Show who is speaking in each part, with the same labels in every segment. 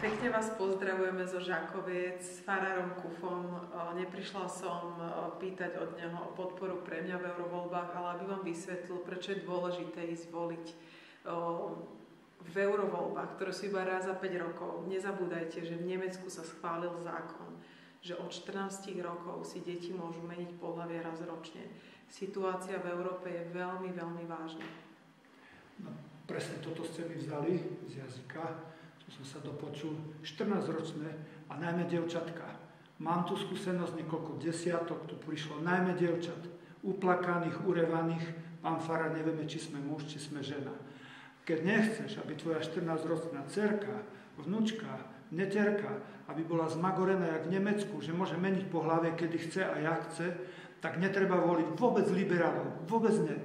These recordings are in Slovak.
Speaker 1: Pekne vás pozdravujeme zo Žakoviec s farárom Kufom. Neprišla som pýtať od neho o podporu pre mňa v eurovoľbách, ale aby vám vysvetlil, prečo je dôležité ísť voliť v eurovoľbách, ktoré sú iba raz za 5 rokov. Nezabúdajte, že v Nemecku sa schválil zákon, že od 14 rokov si deti môžu meniť pohlavie raz ročne. Situácia v Európe je veľmi, veľmi vážna.
Speaker 2: No, presne toto ste mi vzali z jazyka. Som sa dopočul, 14-ročné a najmä dievčatka. Mám tu skúsenosť niekoľko desiatok, tu prišlo najmä dievčat, uplakaných, urevaných. Pán farár, nevieme, či sme muž, či sme žena. Keď nechceš, aby tvoja 14-ročná dcerka, vnúčka, neterka, aby bola zmagorená jak v Nemecku, že môže meniť pohlavie, kedy chce a jak chce, tak netreba voliť vôbec liberálov, vôbec nie.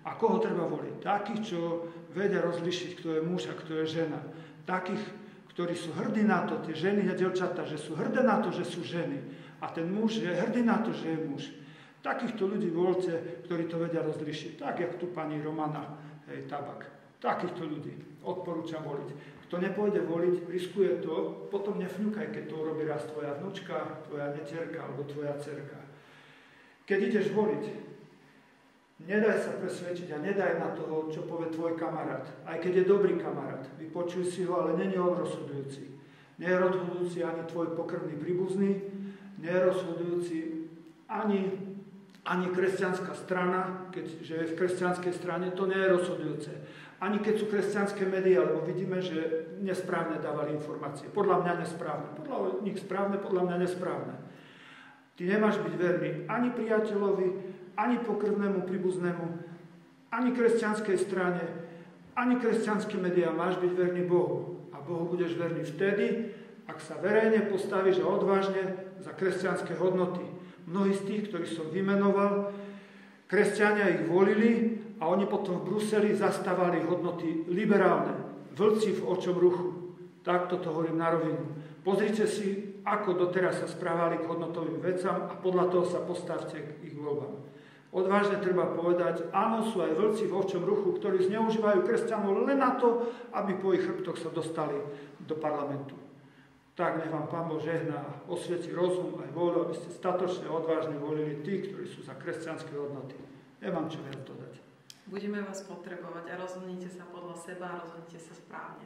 Speaker 2: A koho treba voliť? Takých, čo vedia rozlišiť, kto je muž a kto je žena. Takých, ktorí sú hrdí na to, tie ženy a dievčatá, že sú hrdé na to, že sú ženy. A ten muž je hrdý na to, že je muž. Takýchto ľudí voľte, ktorí to vedia rozlišiť. Tak, jak tu pani Romana Tabak. Takýchto ľudí odporúčam voliť. Kto nepôjde voliť, riskuje to, potom nefňukaj, keď to urobí raz tvoja vnúčka, tvoja neterka alebo tvoja dcerka. Keď ideš voliť, nedaj sa presvedčiť a nedaj na toho, čo povie tvoj kamarát. Aj keď je dobrý kamarát, vypočuj si ho, ale nie je on rozhodujúci. Nie je rozhodujúci ani tvoj pokrvný príbuzný, nie je rozhodujúci ani kresťanská strana, keďže je v kresťanskej strane, to nie je rozhodujúce. Ani keď sú kresťanské médiá, lebo vidíme, že nesprávne dávali informácie. Podľa mňa nesprávne. Podľa nich správne, podľa mňa nesprávne. Ty nemáš byť verný ani priateľovi, ani pokrvnému príbuznému, ani kresťanskej strane, ani kresťanským médiám. Máš byť verný Bohu. A Bohu budeš verný vtedy, ak sa verejne postavíš a odvážne za kresťanské hodnoty. Mnohí z tých, ktorých som vymenoval, kresťania ich volili a oni potom v Bruseli zastávali hodnoty liberálne. Vlci v očom ruchu. Takto to hovorím na rovinu. Pozrite si, ako doteraz sa správali k hodnotovým vecam a podľa toho sa postavte k ich voľbám. Odvážne treba povedať, áno, sú aj vlci v ovčom ruchu, ktorí zneužívajú kresťanov len na to, aby po ich chrbtoch sa dostali do parlamentu. Tak nech vám Pán Boh žehná a osvieti rozum aj vôľu, aby ste statočne odvážne volili tých, ktorí sú za kresťanské hodnoty. Nemám čo viac dodať.
Speaker 1: Budeme vás potrebovať a rozhodnite sa podľa seba a rozhodnite sa správne.